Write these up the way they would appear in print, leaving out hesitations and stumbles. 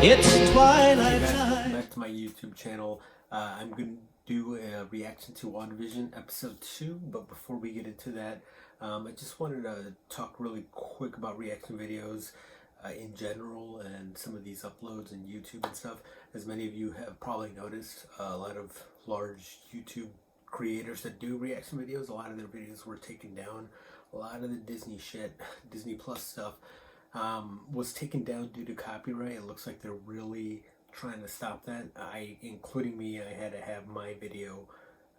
It's twilight time. Back to my YouTube channel. I'm going to do a reaction to WandaVision episode 2, but before we get into that, I just wanted to talk really quick about reaction videos in general and some of these uploads in YouTube and stuff. As many of you have probably noticed, a lot of large YouTube creators that do reaction videos, a lot of their videos were taken down. A lot of the Disney shit, Disney Plus stuff, was taken down due to copyright. It looks like they're really trying to stop that. Including me, I had to have my video,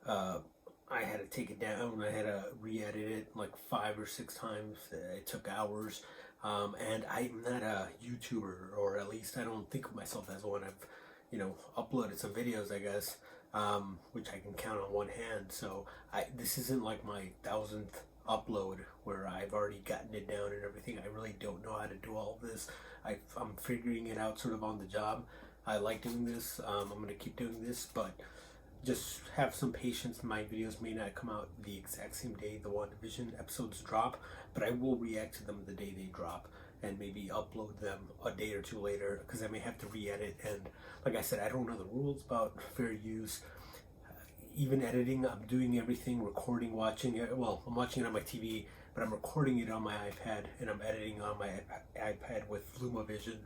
I had to take it down. I had to re-edit it like 5 or 6 times. It took hours. And I'm not a YouTuber, or at least I don't think of myself as one. I've, uploaded some videos, I guess, which I can count on one hand. So this isn't like my 1000th upload where I've already gotten it down and everything. I really don't know how to do all of this. I'm figuring it out sort of on the job. I like doing this. I'm going to keep doing this, but just have some patience. My videos may not come out the exact same day the WandaVision episodes drop, but I will react to them the day they drop and maybe upload them a day or two later, because I may have to re-edit. And like I said, I don't know the rules about fair use. Even editing, I'm doing everything, recording, watching it. Well, I'm watching it on my TV, but I'm recording it on my iPad, and I'm editing on my iPad with WandaVision,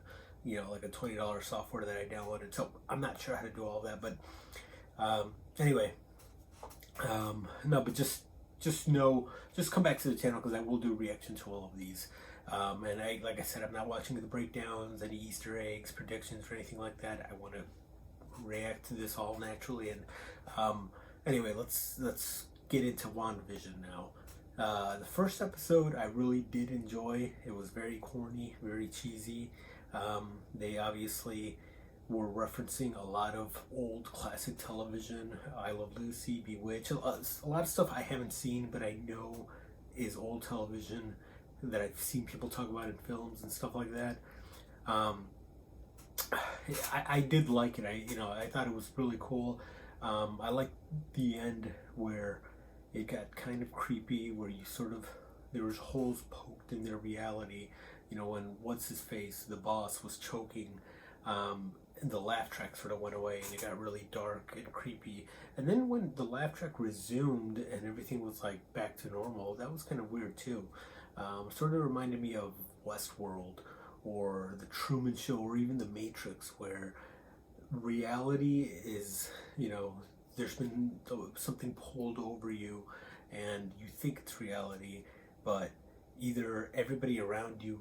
like a $20 software that I downloaded. So I'm not sure how to do all that, but anyway, no, but just come back to the channel, because I will do reaction to all of these. And like I said, I'm not watching the breakdowns, any Easter eggs, predictions, or anything like that. I want to react to this all naturally. And anyway, let's get into WandaVision now. The first episode I really did enjoy. It was very corny, very cheesy. They obviously were referencing a lot of old classic television. I Love Lucy, Bewitched, a lot of stuff I haven't seen, but I know is old television that I've seen people talk about in films and stuff like that. I did like it. I thought it was really cool. I liked the end where it got kind of creepy, where there was holes poked in their reality. When what's his face, the boss, was choking, and the laugh track sort of went away, and it got really dark and creepy. And then when the laugh track resumed and everything was like back to normal, that was kind of weird too. Sort of reminded me of Westworld, or The Truman Show, or even The Matrix, where reality is, there's been something pulled over you and you think it's reality, but either everybody around you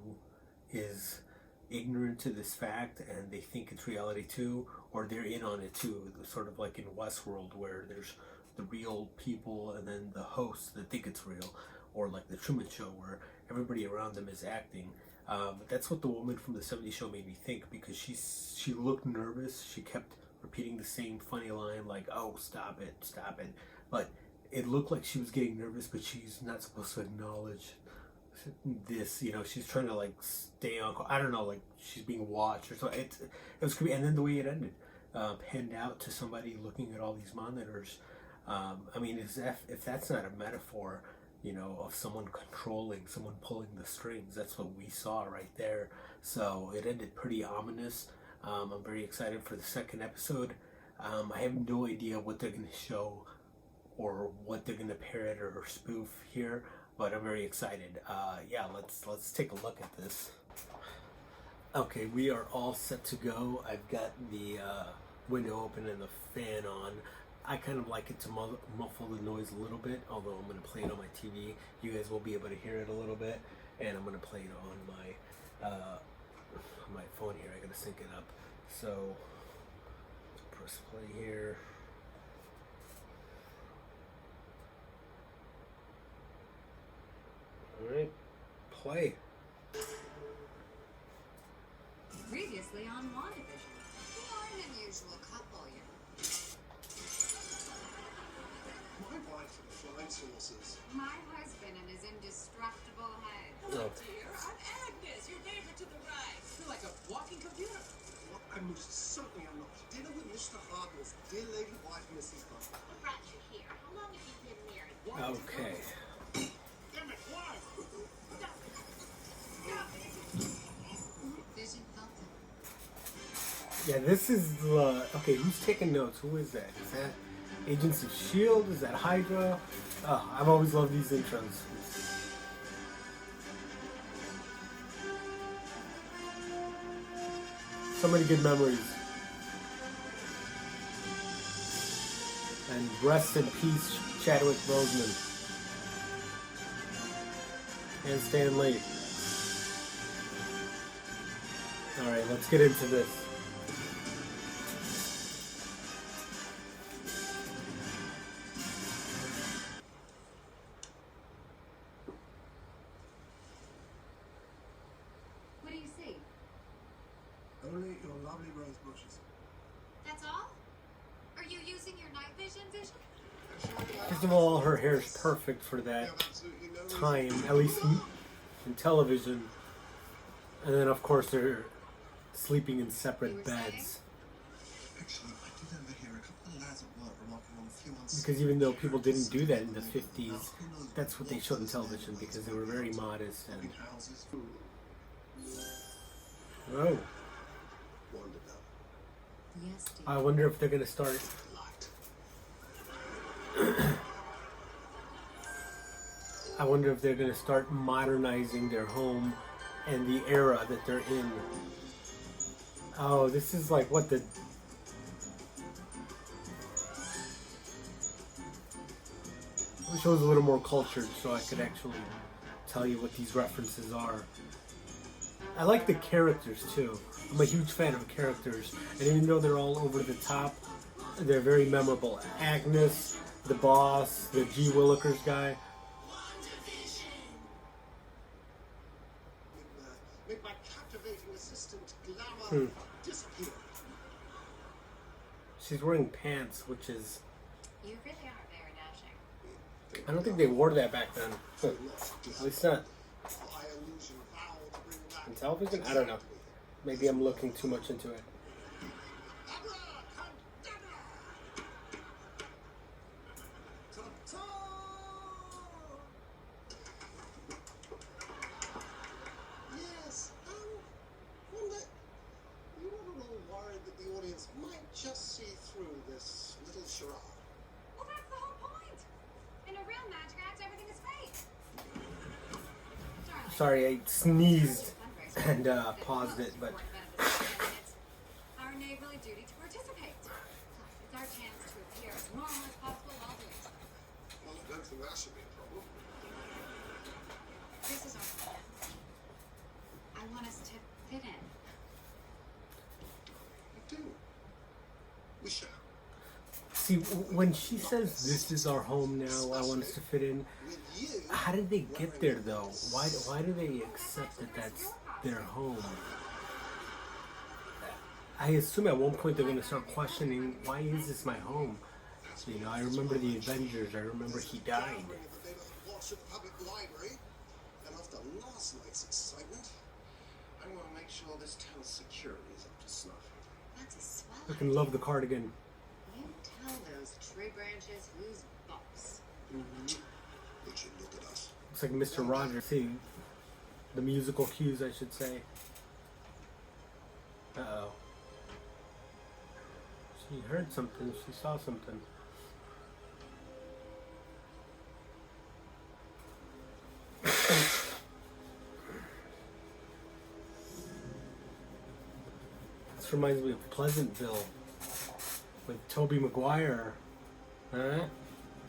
is ignorant to this fact and they think it's reality too, or they're in on it too, sort of like in Westworld, where there's the real people and then the hosts that think it's real, or like The Truman Show, where everybody around them is acting. That's what the woman from the 70s show made me think, because she looked nervous. She kept repeating the same funny line like, "Oh, stop it, stop it." But it looked like she was getting nervous, but she's not supposed to acknowledge this. She's trying to like stay on. I don't know, like she's being watched or something. It was creepy. And then the way it ended, panned out to somebody looking at all these monitors. I mean, if that's not a metaphor, of someone controlling, someone pulling the strings, that's what we saw right there. So it ended pretty ominous. I'm very excited for the second episode. I have no idea what they're going to show or what they're going to parrot or spoof here, but I'm very excited. Yeah, let's take a look at this. Okay, we are all set to go. I've got the window open and the fan on. I kind of like it to muffle the noise a little bit, although I'm going to play it on my TV. You guys will be able to hear it a little bit, and I'm going to play it on my phone here. I got to sync it up. So, press play here. Alright, play. Previously on WandaVision. We are an unusual couple, My wife flies horses. My husband and his indestructible head. Hello, dear. I'm Agnes, your neighbor to the right. You're like a walking computer. What I most certainly am not. Dinner with Mr. Harkness, dear lady wife, Mrs. Hunt. What brought you here? How long have you been married? Okay. Damn it, why? Vision felt it. Yeah, this is okay. Who's taking notes? Who is that? Is that Agents of Shield? Is that Hydra? Oh, I've always loved these intros. So many good memories. And rest in peace, Chadwick Boseman and Stan Lee. All right, let's get into this. What do you see? Only your lovely rose bushes. That's all? Are you using your night vision? First of all, her hair is perfect for that time, at least in television. And then, of course, they're sleeping in separate beds. Actually, I did overhear a couple of lads at work remarking on a few months. Because even though people didn't do that in the 50s, that's what they showed in television because they were very modest and... Oh. Yes, dear. I wonder if they're going to start... I wonder if they're going to start modernizing their home and the era that they're in. Oh, this is like what the... I wish it was a little more cultured so I could actually tell you what these references are. I like the characters too. I'm a huge fan of characters, and even though they're all over the top, they're very memorable. Agnes, the boss, the G. Willikers guy. Make my captivating assistant glamour disappear. She's wearing pants, which is... You really are very dashing. I don't think they wore that back then. At least not in television? I don't know. Maybe I'm looking too much into it. Yes, Wanda, you were a little worried that the audience might just see through this little charade. Well, that's the whole point. In a real magic act, everything is fake. Darling, Sorry, I sneezed and paused it, but... our neighborly duty to participate. It's our chance to appear as normal as possible while doing so. Well, I don't think that should be a problem. This is our plan. I want us to fit in. I do. We shall. See, when she says, this is our home now, I want us to fit in, With you, how did they get there, though? Why do they accept that that's their home? I assume at one point they're going to start questioning, why is this my home? You know, I remember the Avengers, I remember he died. that they don't watch at the public library, and after last night's excitement, I want to make sure this town's security is up to snuff. That's a swell. I can love the cardigan. You tell those tree branches who's boss. Would you look at us? Looks like Mr. Rogers. See, the musical cues, I should say. Uh-oh. She heard something, she saw something. This reminds me of Pleasantville with Tobey Maguire. Huh?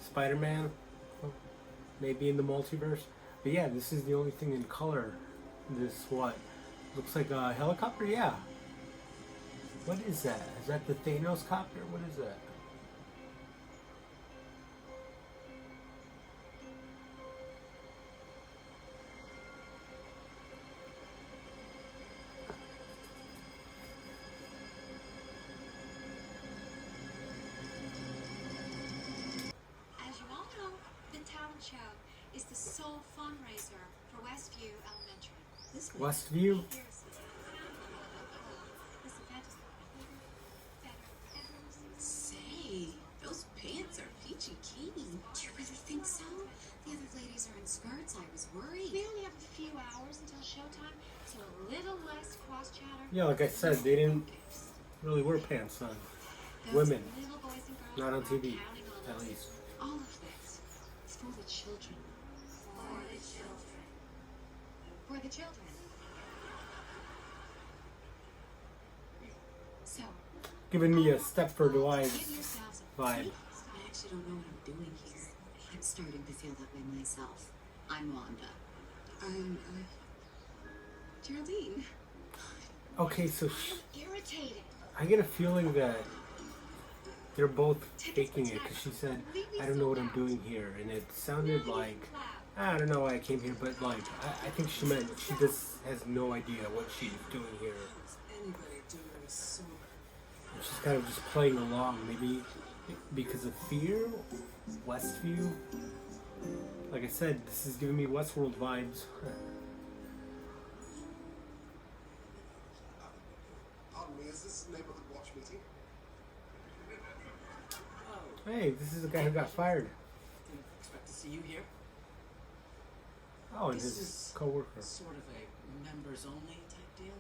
Spider-Man? Maybe in the multiverse? But yeah, this is the only thing in color. This, what? Looks like a helicopter? Yeah. What is that? Is that the Thanos copter? What is that? As you all know, the talent show is the sole fundraiser for Westview Elementary. This week, Westview? here's- Listen, that just better ever Say, those pants are peachy keen. Do you really think so? The other ladies are in skirts. I was worried. We only have a few hours until showtime, so a little less cross chatter. Yeah, like I said, they didn't really wear pants on. Those Women. little boys and girls Not on are TV, counting on at us. least. All of this is for the children. For the children. For the children. So, Giving me a Stepford give Wives yourselves a vibe. break. I actually don't know what I'm doing here. I'm starting to feel that way myself. I'm Wanda. I'm, Geraldine. Okay, so Irritated. I get a feeling that they're both faking it because she said, I don't know what I'm doing here. And it sounded like, I don't know why I came here, but like, I think she meant she just has no idea what she's doing here. Anybody doing so? And she's kind of just playing along, maybe because of fear, Westview. Like I said, this is giving me Westworld vibes. Pardon me, is this neighborhood watch meeting? Oh, Hey, this is the guy who got fired. didn't expect to see you here. Oh, and This his is co-worker. sort of a members-only type deal.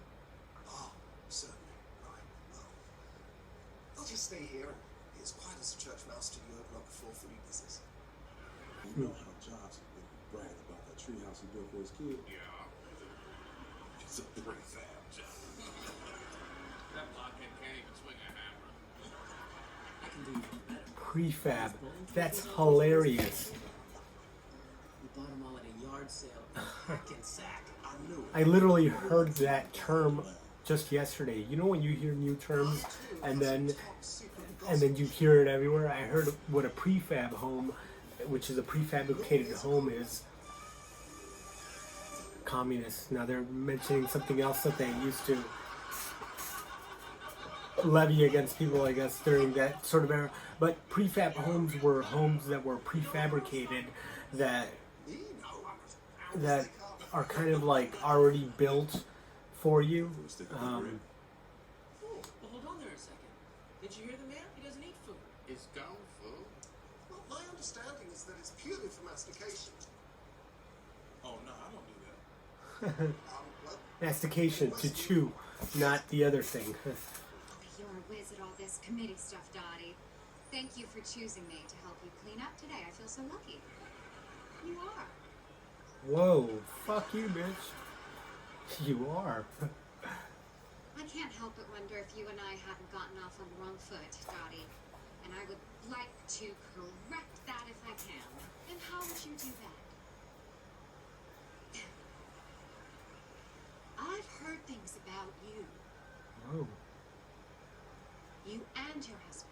Oh, certainly. Right. Well, I'll just stay here and be as quiet as a church mouse till you open up the 4-3 business. You know how Jobs has been bragging about that treehouse he built for his kid? Yeah. It's a prefab job. That blockhead can't even swing a hammer. I can do even better. Prefab. That's hilarious. We bought them all at a yard sale. Sack. I knew it. I literally heard that term just yesterday. You know when you hear new terms and then you hear it everywhere? I heard what a prefab home, which is a prefabricated home, is. Communist. Now they're mentioning something else that they used to levy against people, I guess, during that sort of era. But prefab homes were homes that were prefabricated that are kind of like already built for you. Well, hold on there a second. Did you hear the man? He doesn't eat food. It's gone, fool. Well, my understanding is that it's purely for mastication. Oh, no, I don't do that. Well, Mastication, to chew, not the other thing. You're a whiz at all this committee stuff, Dottie. Thank you for choosing me to help you clean up today. I feel so lucky. You are. Whoa, fuck you, bitch. You are. I can't help but wonder if you and I haven't gotten off on the wrong foot, Dottie. And I would like to correct that if I can. And how would you do that? I've heard things about you. Whoa. You and your husband.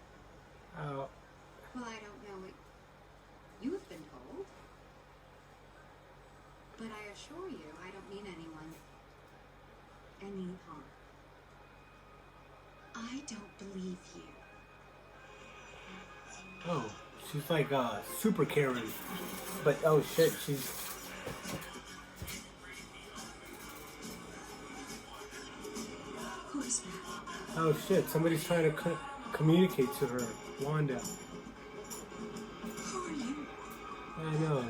Oh, Well, I don't know what you have been told. But I assure you, I don't mean anyone any harm. I don't believe you. oh, she's like super Karen, but oh shit, she's. Who is that? Oh shit, somebody's trying to communicate to her, Wanda. Who are you? I know.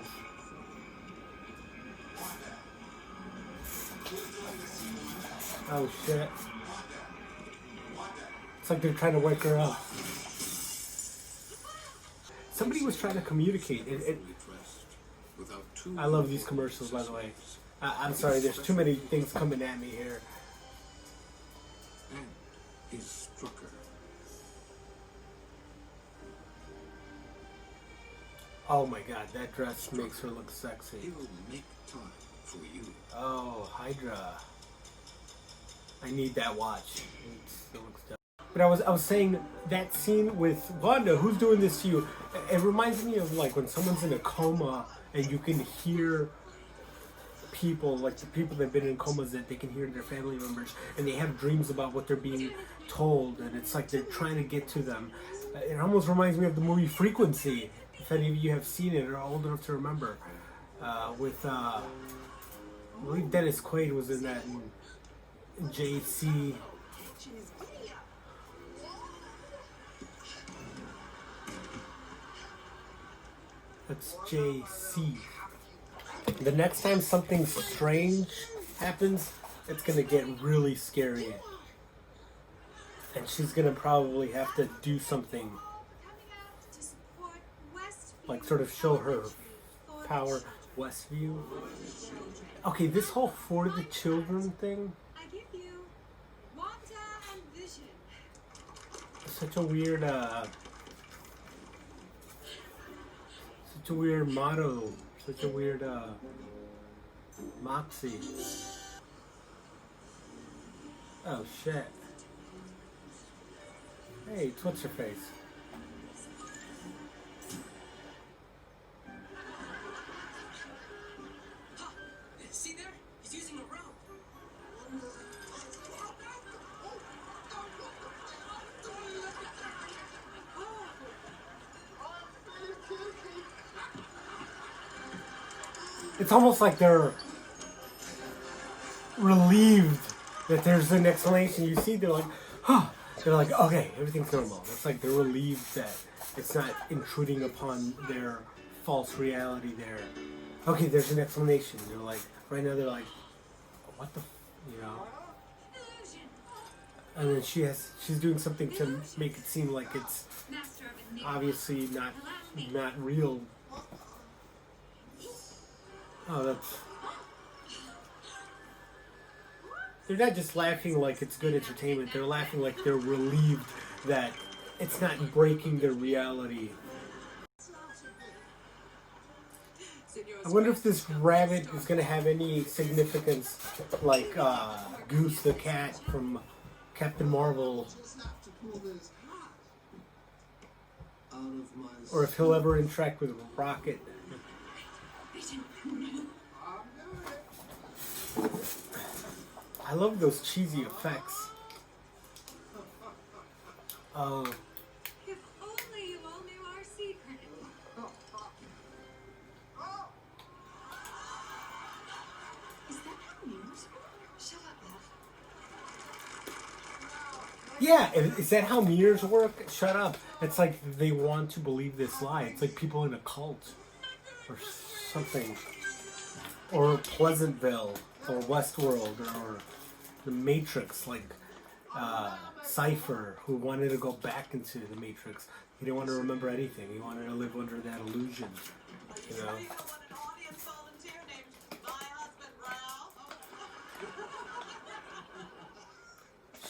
Oh shit. It's like they're trying to wake her up. Somebody was trying to communicate. I love these commercials, by the way. I'm sorry, there's too many things coming at me here. And he struck her. Oh my god, that dress makes her look sexy. He'll make time for you. Oh, Hydra. I need that watch. It looks dope. But I was saying that scene with Wanda, who's doing this to you? It reminds me of like when someone's in a coma and you can hear people, like the people that've been in comas, that they can hear their family members and they have dreams about what they're being told, and it's like they're trying to get to them. It almost reminds me of the movie Frequency, if any of you have seen it or are old enough to remember. With I believe Dennis Quaid was in that, and JC. That's JC. The next time something strange happens, it's gonna get really scary. And she's gonna probably have to do something, like sort of show her power. Westview. Okay, this whole for the children thing. I give you WandaVision. Such a weird, motto. Such a weird, moxie. Oh shit. Hey, it's what's her face? See there? He's using a rope. It's almost like they're relieved that there's an explanation. You see, they're like, huh. They're like, okay, everything's normal. It's like they're relieved that it's not intruding upon their false reality there. Okay, there's an explanation. They're like, right now they're like, what the, you know? And then she's doing something to make it seem like it's obviously not real. Oh, that's... They're not just laughing like it's good entertainment. They're laughing like they're relieved that it's not breaking their reality. I wonder if this rabbit is going to have any significance, like Goose the cat from Captain Marvel, or if he'll ever interact with Rocket. I love those cheesy effects. If only you all knew our secret. Is that how mirrors work? Shut up, Bev. Yeah, is that how mirrors work? Shut up. It's like they want to believe this lie. It's like people in a cult or something. Or Pleasantville or Westworld or the Matrix, like Cypher, who wanted to go back into the Matrix. He didn't want to remember anything. He wanted to live under that illusion, you know.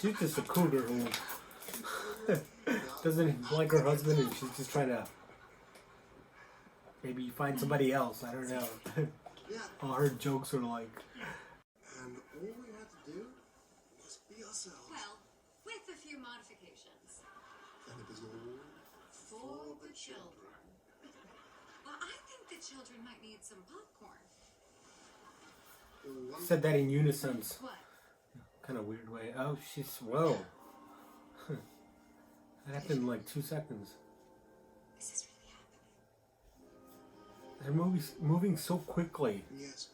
She's just a cougar who doesn't like her husband, and she's just trying to maybe find somebody else. I don't know. All her jokes are like... And all we had to do was be ourselves. Well, with a few modifications. And it was all For the children. Well, I think the children might need some popcorn. Said that in unison. What? Kind of weird way. Oh, she's... Whoa. That happened in like 2 seconds. Is this really happening? They're moving so quickly Yes.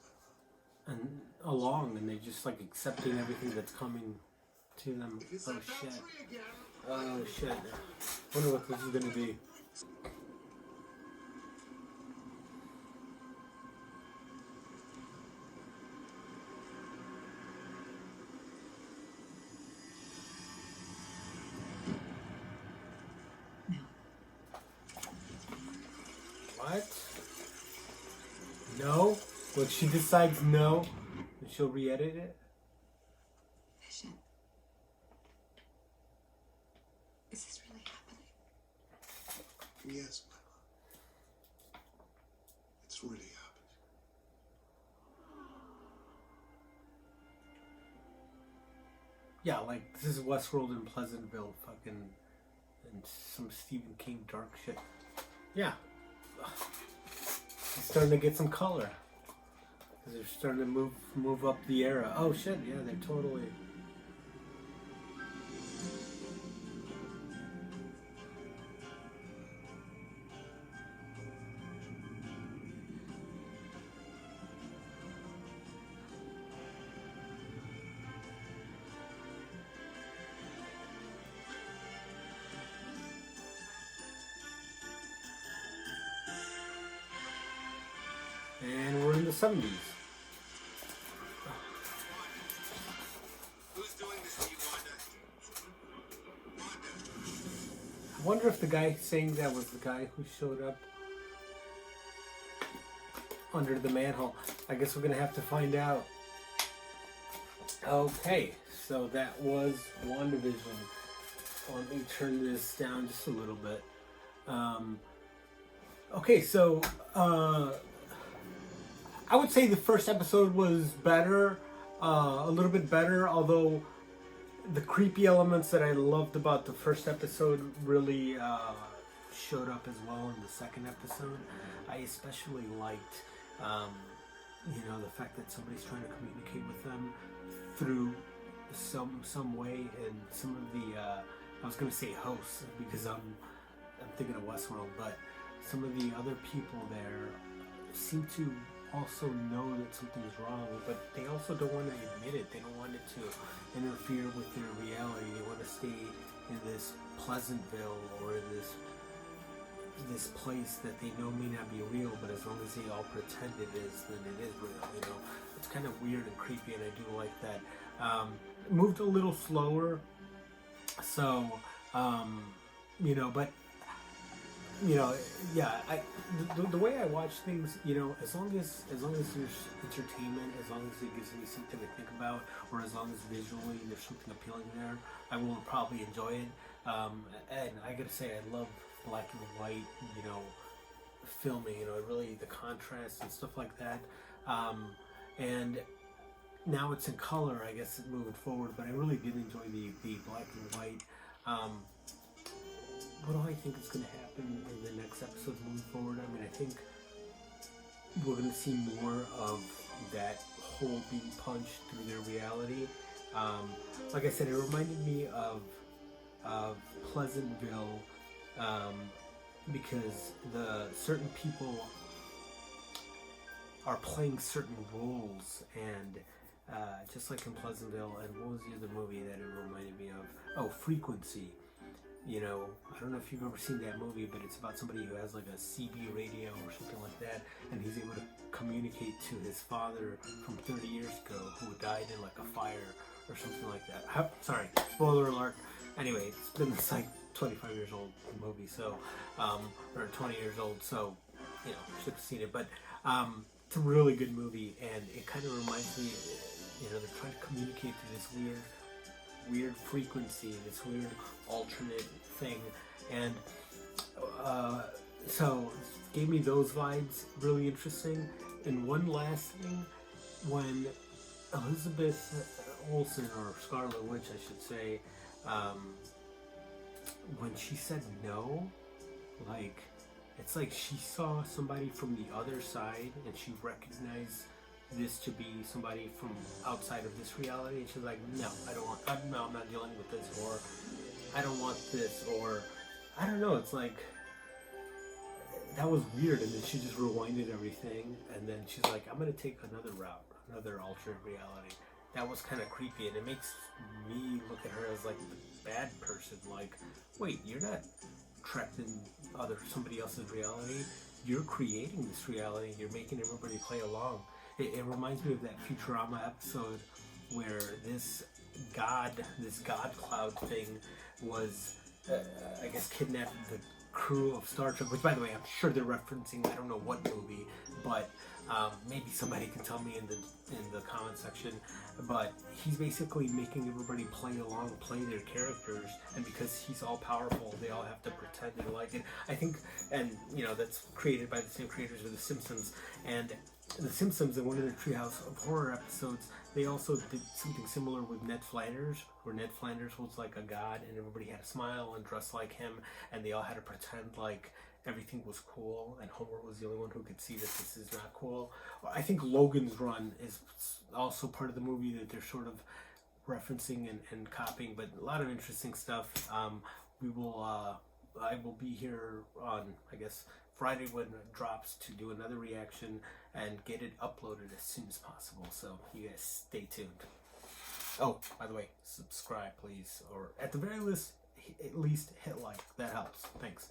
and along, and they're just like accepting everything that's coming to them. Oh shit. Oh shit. Wonder what this is gonna be. What? No? When she decides no, then she'll re-edit it? Vision. Is this really happening? Yes, my love. It's really happened. Yeah, like this is Westworld in Pleasantville, fucking, and some Stephen King dark shit. Yeah. It's starting to get some color. Because they're starting to move up the era. Oh shit, yeah, they're totally... And we're in the 70s. Who's doing this to you, Wanda? wonder if the guy saying that was the guy who showed up under the manhole. I guess we're gonna have to find out. Okay, so that was WandaVision. Let me turn this down just a little bit. Okay, so I would say the first episode was better, a little bit better, although the creepy elements that I loved about the first episode really showed up as well in the second episode. I especially liked, the fact that somebody's trying to communicate with them through some way, and some of the I was going to say hosts because I'm thinking of Westworld, but some of the other people there seem to also know that something's wrong, but they also don't want to admit it. They don't want it to interfere with their reality. They want to stay in this Pleasantville or this place that they know may not be real, but as long as they all pretend it is, then it is real. It's kind of weird and creepy, and I do like that. Moved a little slower, so but yeah, the way I watch things, as long as there's entertainment, as long as it gives me something to think about, or as long as visually there's something appealing there, I will probably enjoy it. And I gotta say, I love black and white, filming. Really the contrast and stuff like that. And now it's in color, I guess, moving forward. But I really did enjoy the black and white. What do I think is going to happen in the next episodes moving forward? I mean, I think we're going to see more of that hole being punched through their reality. Like I said, it reminded me of Pleasantville, because the certain people are playing certain roles, and just like in Pleasantville, and what was the other movie that it reminded me of? Oh, Frequency. I don't know if you've ever seen that movie, but it's about somebody who has like a CB radio or something like that, and he's able to communicate to his father from 30 years ago who died in like a fire or something like that. Sorry, spoiler alert. Anyway, it's been like 25 years old movie, so or 20 years old, so should have seen it. But it's a really good movie, and it kind of reminds me, they're trying to communicate through this weird frequency, this weird alternate thing, and so it gave me those vibes. Really interesting. And one last thing, when Elizabeth Olsen, or Scarlet Witch I should say, when she said no, it's like she saw somebody from the other side and she recognized this to be somebody from outside of this reality, and she's like, no, I'm not dealing with this, or I don't want this, or I don't know. It's like, that was weird. And then she just rewinded everything, and then she's like, I'm gonna take another route, another alternate reality. That was kind of creepy, and it makes me look at her as like the bad person. Like, wait, you're not trapped in somebody else's reality. You're creating this reality, and you're making everybody play along. It reminds me of that Futurama episode where this god cloud thing was, I guess, kidnapped the crew of Star Trek, which, by the way, I'm sure they're referencing, I don't know what movie, but maybe somebody can tell me in the comment section. But he's basically making everybody play along, play their characters, and because he's all powerful, they all have to pretend they like it. I think, and that's created by the same creators of The Simpsons. And The Simpsons, in one of the Treehouse of Horror episodes, they also did something similar with Ned Flanders, where Ned Flanders was like a god, and everybody had to smile and dress like him, and they all had to pretend like everything was cool, and Homer was the only one who could see that this is not cool. I think Logan's Run is also part of the movie that they're sort of referencing and copying, but a lot of interesting stuff. I will be here on, I guess, Friday when it drops to do another reaction and get it uploaded as soon as possible. So you guys stay tuned. Oh, by the way, subscribe please, or at the very least, at least hit like. That helps. Thanks.